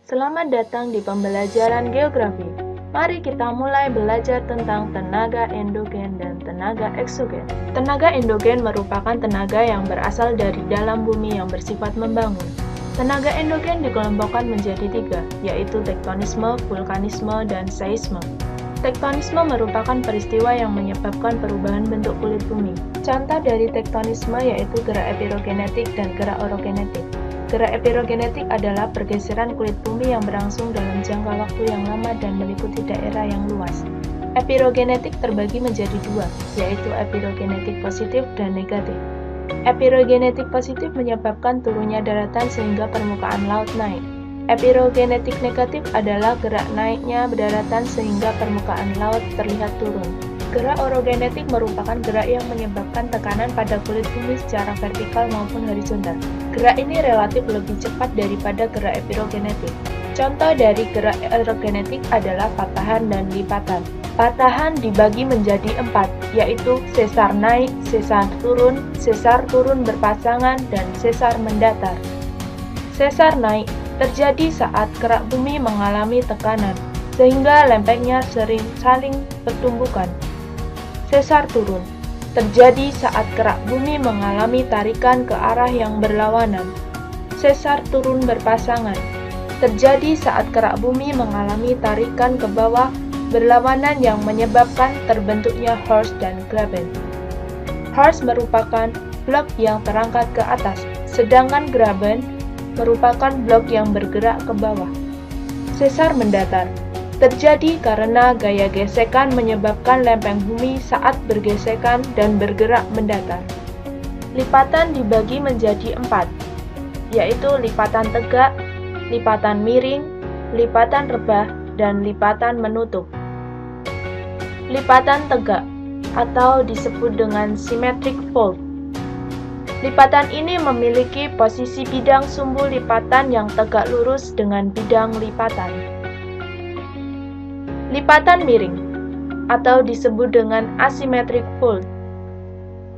Selamat datang di pembelajaran geografi. Mari kita mulai belajar tentang tenaga endogen dan tenaga eksogen. Tenaga endogen merupakan tenaga yang berasal dari dalam bumi yang bersifat membangun. Tenaga endogen dikelompokkan menjadi 3, yaitu tektonisme, vulkanisme, dan seisme. Tektonisme merupakan peristiwa yang menyebabkan perubahan bentuk kulit bumi. Contoh dari tektonisme yaitu gerak epirogenetik dan gerak orogenetik. Gerak epirogenetik adalah pergeseran kulit bumi yang berlangsung dalam jangka waktu yang lama dan meliputi daerah yang luas. Epirogenetik terbagi menjadi 2, yaitu epirogenetik positif dan negatif. Epirogenetik positif menyebabkan turunnya daratan sehingga permukaan laut naik. Epirogenetik negatif adalah gerak naiknya daratan sehingga permukaan laut terlihat turun. Gerak orogenetik merupakan gerak yang menyebabkan tekanan pada kulit bumi secara vertikal maupun horizontal. Gerak ini relatif lebih cepat daripada gerak epirogenetik. Contoh dari gerak orogenetik adalah patahan dan lipatan. Patahan dibagi menjadi 4, yaitu sesar naik, sesar turun berpasangan, dan sesar mendatar. Sesar naik terjadi saat kerak bumi mengalami tekanan, sehingga lempengnya sering saling bertumbukan. Sesar turun terjadi saat kerak bumi mengalami tarikan ke arah yang berlawanan. Sesar turun berpasangan terjadi saat kerak bumi mengalami tarikan ke bawah berlawanan yang menyebabkan terbentuknya horst dan graben. Horst merupakan blok yang terangkat ke atas, sedangkan graben merupakan blok yang bergerak ke bawah. Sesar mendatar terjadi karena gaya gesekan menyebabkan lempeng bumi saat bergesekan dan bergerak mendatar. Lipatan dibagi menjadi 4, yaitu lipatan tegak, lipatan miring, lipatan rebah, dan lipatan menutup. Lipatan tegak atau disebut dengan symmetric fold. Lipatan ini memiliki posisi bidang sumbu lipatan yang tegak lurus dengan bidang lipatan. Lipatan miring atau disebut dengan asymmetric fold.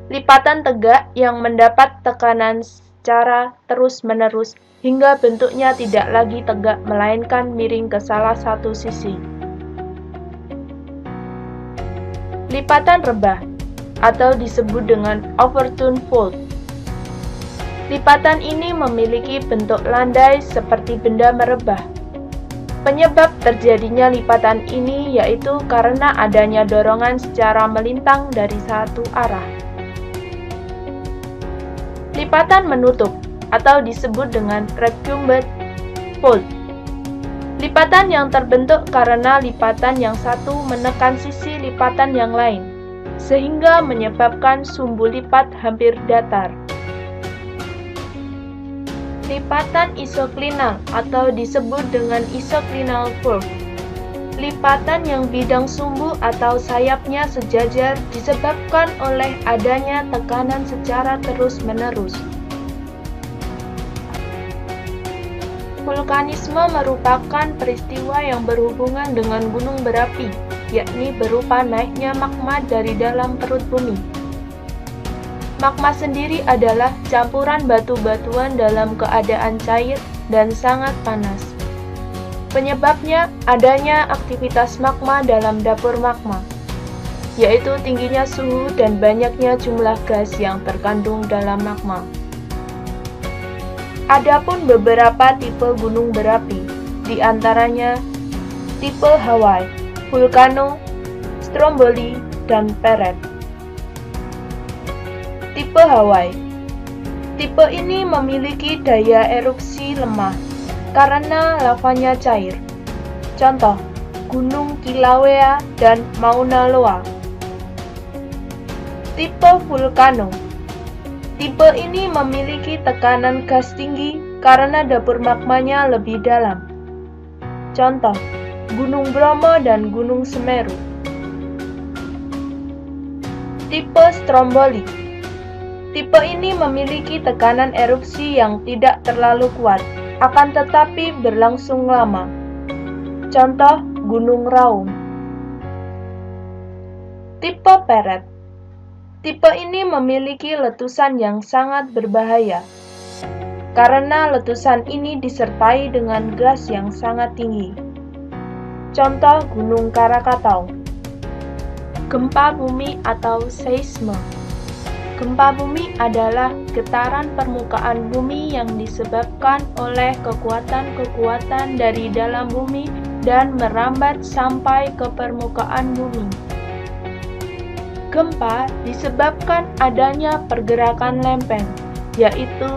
Lipatan tegak yang mendapat tekanan secara terus-menerus hingga bentuknya tidak lagi tegak melainkan miring ke salah satu sisi. Lipatan rebah atau disebut dengan overturned fold. Lipatan ini memiliki bentuk landai seperti benda merebah. Penyebab terjadinya lipatan ini yaitu karena adanya dorongan secara melintang dari satu arah. Lipatan menutup atau disebut dengan recumbent fold. Lipatan yang terbentuk karena lipatan yang satu menekan sisi lipatan yang lain, sehingga menyebabkan sumbu lipat hampir datar. Lipatan isoklinal atau disebut dengan isoklinal fold. Lipatan yang bidang sumbu atau sayapnya sejajar disebabkan oleh adanya tekanan secara terus-menerus. Vulkanisme merupakan peristiwa yang berhubungan dengan gunung berapi, yakni berupa naiknya magma dari dalam perut bumi. Magma sendiri adalah campuran batu-batuan dalam keadaan cair dan sangat panas. Penyebabnya adanya aktivitas magma dalam dapur magma, yaitu tingginya suhu dan banyaknya jumlah gas yang terkandung dalam magma. Adapun beberapa tipe gunung berapi, di antaranya tipe Hawaii, Vulcano, Stromboli, dan Perrette. Tipe Hawaii. Tipe ini memiliki daya erupsi lemah karena lavanya cair. Contoh, Gunung Kilauea dan Mauna Loa. Tipe Vulcano. Tipe ini memiliki tekanan gas tinggi karena dapur magmanya lebih dalam. Contoh, Gunung Bromo dan Gunung Semeru. Tipe Stromboli. Tipe ini memiliki tekanan erupsi yang tidak terlalu kuat, akan tetapi berlangsung lama. Contoh, Gunung Raung. Tipe Perrette. Tipe ini memiliki letusan yang sangat berbahaya. karena letusan ini disertai dengan gas yang sangat tinggi. Contoh Gunung Krakatau. Gempa bumi atau seisme. Gempa bumi adalah getaran permukaan bumi yang disebabkan oleh kekuatan-kekuatan dari dalam bumi dan merambat sampai ke permukaan bumi. Gempa disebabkan adanya pergerakan lempeng, yaitu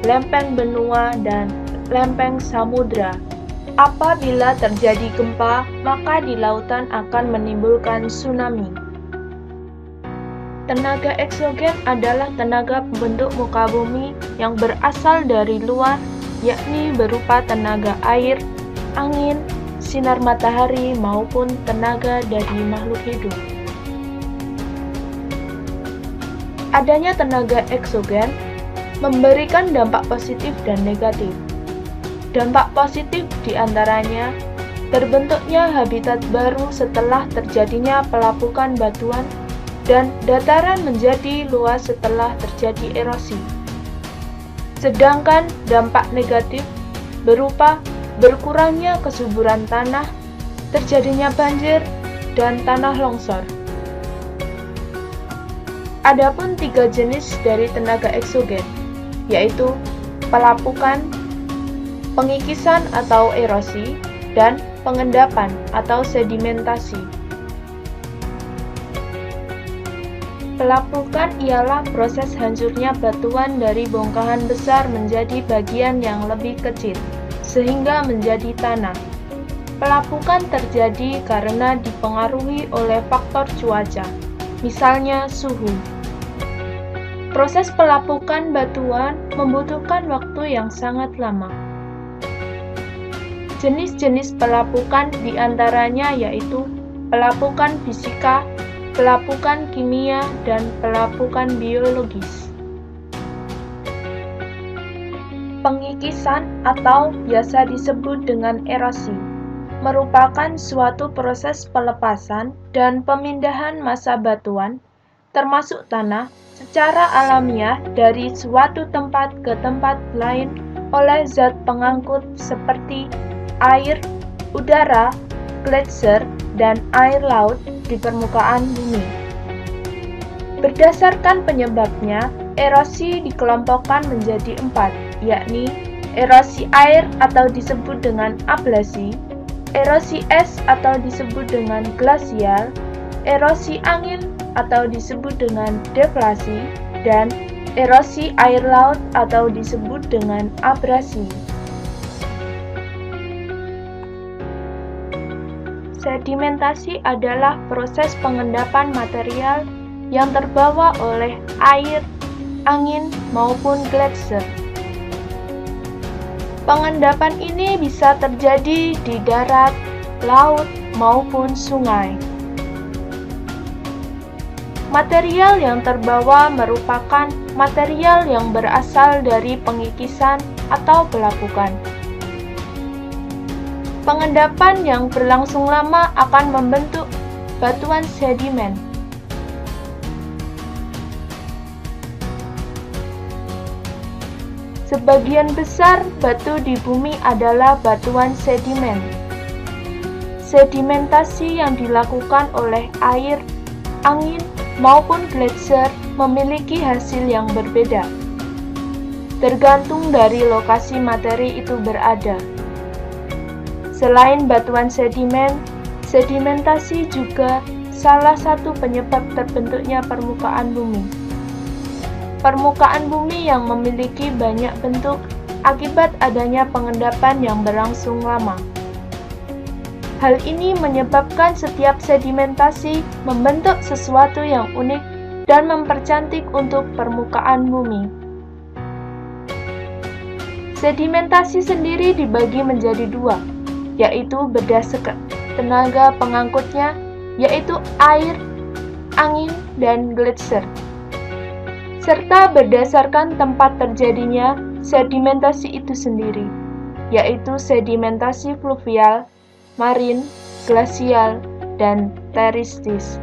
lempeng benua dan lempeng samudra. Apabila terjadi gempa, maka di lautan akan menimbulkan tsunami. Tenaga eksogen adalah tenaga pembentuk muka bumi yang berasal dari luar, yakni berupa tenaga air, angin, sinar matahari, maupun tenaga dari makhluk hidup. Adanya tenaga eksogen memberikan dampak positif dan negatif. Dampak positif diantaranya terbentuknya habitat baru setelah terjadinya pelapukan batuan dan dataran menjadi luas setelah terjadi erosi. Sedangkan dampak negatif berupa berkurangnya kesuburan tanah, terjadinya banjir, dan tanah longsor. Adapun 3 jenis dari tenaga eksogen, yaitu pelapukan, pengikisan atau erosi, dan pengendapan atau sedimentasi. Pelapukan ialah proses hancurnya batuan dari bongkahan besar menjadi bagian yang lebih kecil, sehingga menjadi tanah. Pelapukan terjadi karena dipengaruhi oleh faktor cuaca, misalnya suhu. Proses pelapukan batuan membutuhkan waktu yang sangat lama. Jenis-jenis pelapukan diantaranya yaitu pelapukan fisika, pelapukan kimia, dan pelapukan biologis. Pengikisan atau biasa disebut dengan erosi merupakan suatu proses pelepasan dan pemindahan massa batuan, termasuk tanah, secara alamiah dari suatu tempat ke tempat lain oleh zat pengangkut seperti air, udara, gletser, dan air laut di permukaan bumi. Berdasarkan penyebabnya, erosi dikelompokkan menjadi 4, yakni erosi air atau disebut dengan ablasi, erosi es atau disebut dengan glasial, erosi angin atau disebut dengan deflasi, dan erosi air laut atau disebut dengan abrasi. Sedimentasi adalah proses pengendapan material yang terbawa oleh air, angin, maupun gletser. Pengendapan ini bisa terjadi di darat, laut, maupun sungai. Material yang terbawa merupakan material yang berasal dari pengikisan atau pelapukan. Pengendapan yang berlangsung lama akan membentuk batuan sedimen. Sebagian besar batu di bumi adalah batuan sedimen. Sedimentasi yang dilakukan oleh air, angin, maupun gletser memiliki hasil yang berbeda, tergantung dari lokasi materi itu berada. Selain batuan sedimen, sedimentasi juga salah satu penyebab terbentuknya permukaan bumi. Permukaan bumi yang memiliki banyak bentuk akibat adanya pengendapan yang berlangsung lama. Hal ini menyebabkan setiap sedimentasi membentuk sesuatu yang unik dan mempercantik untuk permukaan bumi. Sedimentasi sendiri dibagi menjadi 2, yaitu berdasarkan tenaga pengangkutnya, yaitu air, angin, dan gletser, serta berdasarkan tempat terjadinya sedimentasi itu sendiri, yaitu sedimentasi fluvial, marin, glasial, dan terestis.